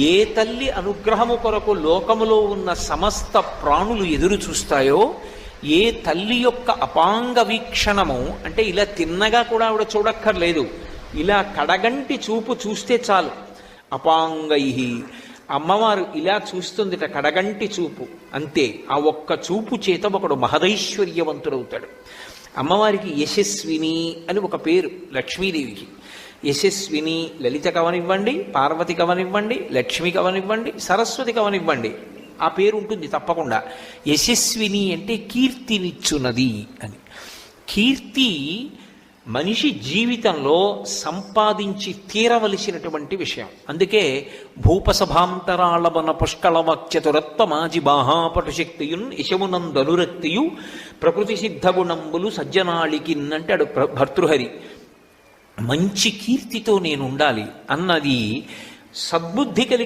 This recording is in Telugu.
ఏ తల్లి అనుగ్రహము కొరకు లోకములో ఉన్న సమస్త ప్రాణులు ఎదురు చూస్తాయో, ఏ తల్లి యొక్క అపాంగ వీక్షణము అంటే ఇలా తిన్నగా కూడా ఆవిడ చూడక్కర్లేదు, ఇలా కడగంటి చూపు చూస్తే చాలు. అపాంగై, అమ్మవారు ఇలా చూస్తుందిట, కడగంటి చూపు అంతే. ఆ ఒక్క చూపు చేత ఒకడు మహదైశ్వర్యవంతుడవుతాడు. అమ్మవారికి యశస్విని అని ఒక పేరు లక్ష్మీదేవికి. యశస్విని లలిత కవనివ్వండి, పార్వతి కవనివ్వండి, లక్ష్మి కవనివ్వండి, సరస్వతి కవనివ్వండి, ఆ పేరు ఉంటుంది తప్పకుండా. యశస్విని అంటే కీర్తినిచ్చున్నది అని. కీర్తి మనిషి జీవితంలో సంపాదించి తీరవలసినటువంటి విషయం. అందుకే భూపసభాంతరాళవన పుష్కళవాక్యతురత్వమాజి బాహాపటుశక్తియున్ యశమునందనురక్తియు ప్రకృతి సిద్ధగుణంబులు సజ్జనాళికిన్ అంటాడు భర్తృహరి. మంచి కీర్తితో నేను ఉండాలి అన్నది సద్బుద్ధి కలిగి